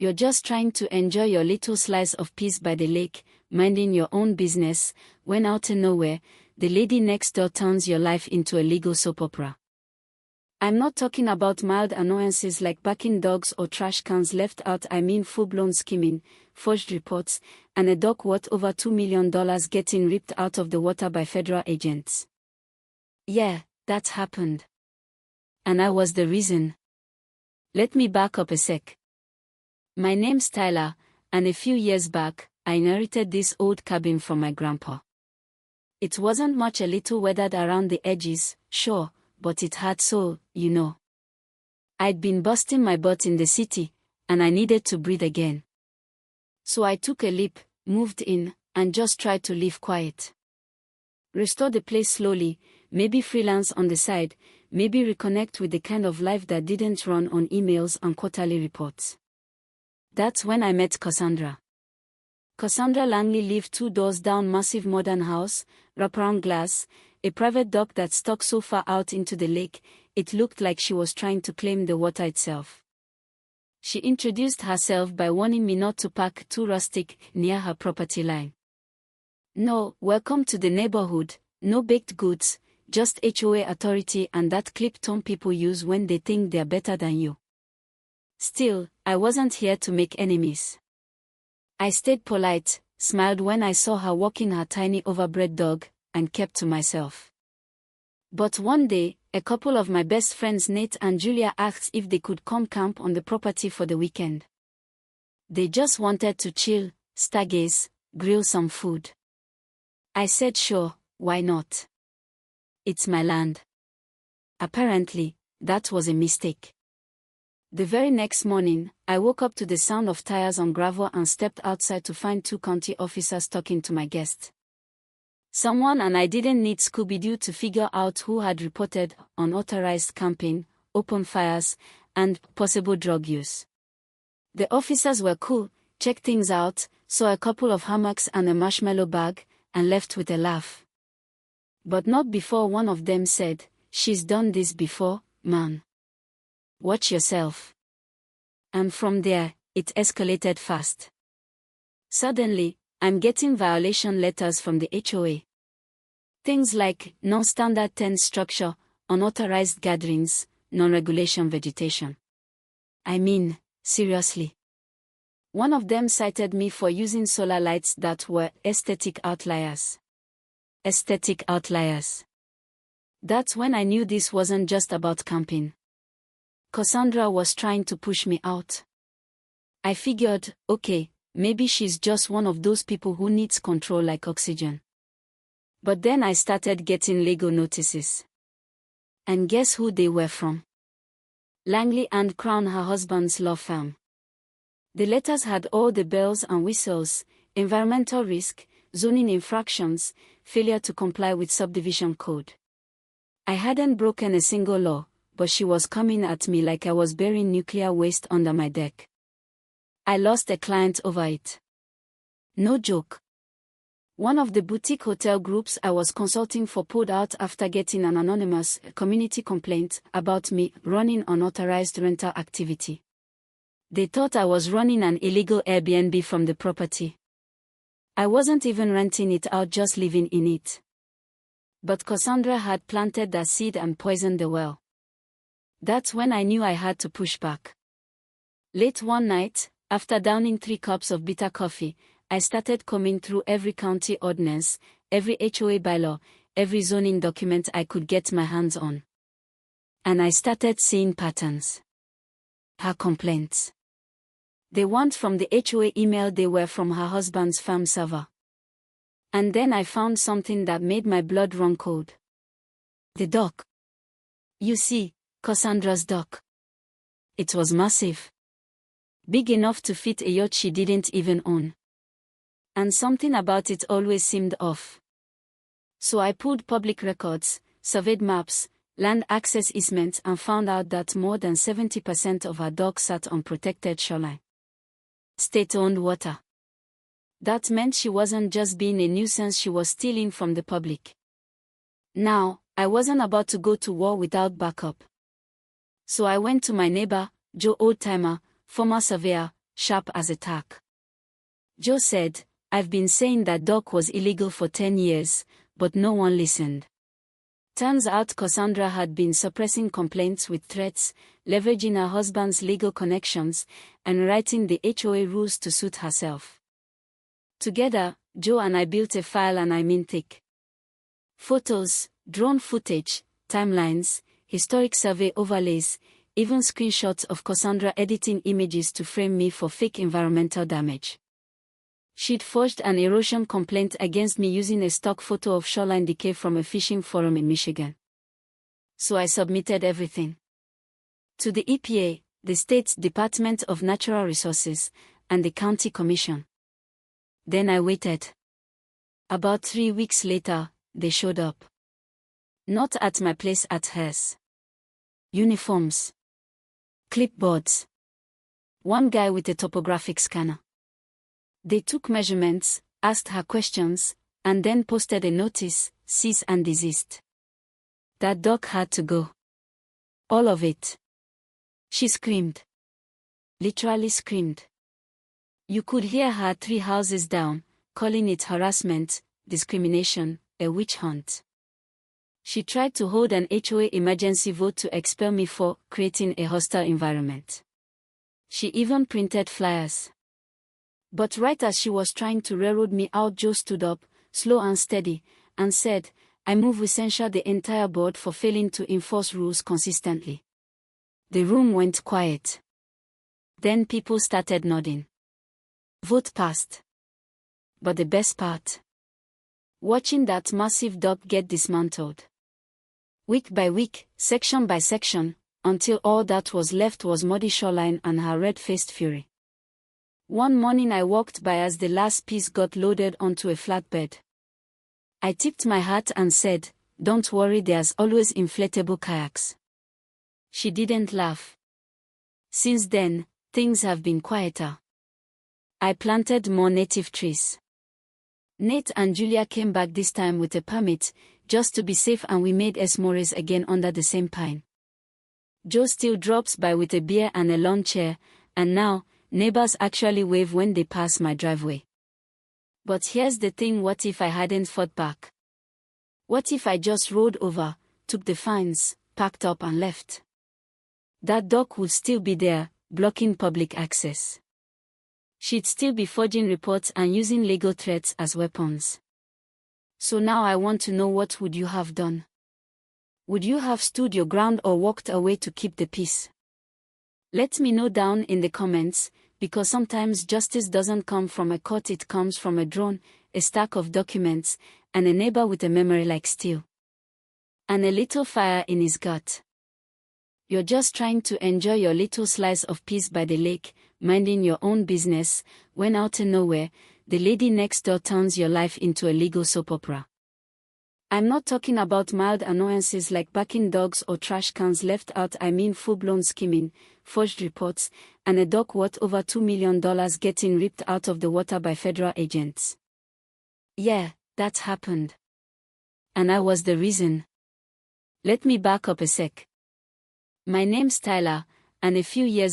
You're just trying to enjoy your little slice of peace by the lake, minding your own business, when out of nowhere, the lady next door turns your life into a legal soap opera. I'm not talking about mild annoyances like barking dogs or trash cans left out. I mean full-blown scheming, forged reports, and a dog worth over $2 million getting ripped out of the water by federal agents. Yeah, that happened. And I was the reason. Let me back up a sec. My name's Tyler, and a few years back, I inherited this old cabin from my grandpa. It wasn't much, a little weathered around the edges, sure, but it had soul, you know. I'd been busting my butt in the city, and I needed to breathe again. So I took a leap, moved in, and just tried to live quiet. Restore the place slowly, maybe freelance on the side, maybe reconnect with the kind of life that didn't run on emails and quarterly reports. That's when I met Cassandra. Cassandra Langley lived 2 doors down, massive modern house, wraparound glass, a private dock that stuck so far out into the lake, it looked like she was trying to claim the water itself. She introduced herself by warning me not to park too rustic near her property line. No, welcome to the neighborhood, no baked goods, just HOA authority and that clip tone people use when they think they're better than you. Still, I wasn't here to make enemies. I stayed polite, smiled when I saw her walking her tiny overbred dog, and kept to myself. But one day, a couple of my best friends Nate and Julia asked if they could come camp on the property for the weekend. They just wanted to chill, stargaze, grill some food. I said sure, why not? It's my land. Apparently, that was a mistake. The very next morning, I woke up to the sound of tires on gravel and stepped outside to find 2 county officers talking to my guest. Someone, and I didn't need Scooby-Doo to figure out who had reported unauthorized camping, open fires, and possible drug use. The officers were cool, checked things out, saw a couple of hammocks and a marshmallow bag, and left with a laugh. But not before one of them said, "She's done this before, man. Watch yourself." And from there, it escalated fast. Suddenly, I'm getting violation letters from the HOA. Things like non-standard tent structure, unauthorized gatherings, non-regulation vegetation. I mean, seriously. One of them cited me for using solar lights that were aesthetic outliers. Aesthetic outliers. That's when I knew this wasn't just about camping. Cassandra was trying to push me out. I figured, okay, maybe she's just one of those people who needs control like oxygen. But then I started getting legal notices. And guess who they were from? Langley and Crown, her husband's law firm. The letters had all the bells and whistles: environmental risk, zoning infractions, failure to comply with subdivision code. I hadn't broken a single law, but she was coming at me like I was burying nuclear waste under my deck. I lost a client over it. No joke. One of the boutique hotel groups I was consulting for pulled out after getting an anonymous community complaint about me running unauthorized rental activity. They thought I was running an illegal Airbnb from the property. I wasn't even renting it out, just living in it. But Cassandra had planted that seed and poisoned the well. That's when I knew I had to push back. Late one night, after downing 3 cups of bitter coffee, I started combing through every county ordinance, every HOA bylaw, every zoning document I could get my hands on. And I started seeing patterns. Her complaints. They weren't from the HOA email, they were from her husband's firm server. And then I found something that made my blood run cold. The dock. You see, Cassandra's dock. It was massive. Big enough to fit a yacht she didn't even own. And something about it always seemed off. So I pulled public records, surveyed maps, land access easements, and found out that more than 70% of her dock sat on protected shoreline. State-owned water. That meant she wasn't just being a nuisance, she was stealing from the public. Now, I wasn't about to go to war without backup. So I went to my neighbor, Joe Oldtimer, former surveyor, sharp as a tack. Joe said, "I've been saying that dog was illegal for 10 years, but no one listened." Turns out Cassandra had been suppressing complaints with threats, leveraging her husband's legal connections, and writing the HOA rules to suit herself. Together, Joe and I built a file, and I mean thick. Photos, drone footage, timelines, historic survey overlays, even screenshots of Cassandra editing images to frame me for fake environmental damage. She'd forged an erosion complaint against me using a stock photo of shoreline decay from a fishing forum in Michigan. So I submitted everything to the EPA, the state's Department of Natural Resources, and the county commission. Then I waited. About 3 weeks later, they showed up. Not at my place, at hers. Uniforms. Clipboards. One guy with a topographic scanner. They took measurements, asked her questions, and then posted a notice, cease and desist. That dog had to go. All of it. She screamed. Literally screamed. You could hear her 3 houses down, calling it harassment, discrimination, a witch hunt. She tried to hold an HOA emergency vote to expel me for creating a hostile environment. She even printed flyers. But right as she was trying to railroad me out, Joe stood up, slow and steady, and said, "I move we censure the entire board for failing to enforce rules consistently." The room went quiet. Then people started nodding. Vote passed. But the best part? Watching that massive dog get dismantled. Week by week, section by section, until all that was left was muddy shoreline and her red-faced fury. One morning I walked by as the last piece got loaded onto a flatbed. I tipped my hat and said, "Don't worry, there's always inflatable kayaks." She didn't laugh. Since then, things have been quieter. I planted more native trees. Nate and Julia came back this time with a permit, just to be safe, and we made s'mores again under the same pine. Joe still drops by with a beer and a lawn chair, and now, neighbors actually wave when they pass my driveway. But here's the thing: what if I hadn't fought back? What if I just rode over, took the fines, packed up and left? That dog would still be there, blocking public access. She'd still be forging reports and using legal threats as weapons. So now I want to know, what would you have done? Would you have stood your ground or walked away to keep the peace? Let me know down in the comments, because sometimes justice doesn't come from a court, it comes from a drone, a stack of documents, and a neighbor with a memory like steel. And a little fire in his gut. You're just trying to enjoy your little slice of peace by the lake, minding your own business, when out of nowhere, the lady next door turns your life into a legal soap opera. I'm not talking about mild annoyances like barking dogs or trash cans left out. I mean full-blown scheming, forged reports, and a dog worth over $2 million getting ripped out of the water by federal agents. Yeah, that happened. And I was the reason. Let me back up a sec. My name's Tyler, and a few years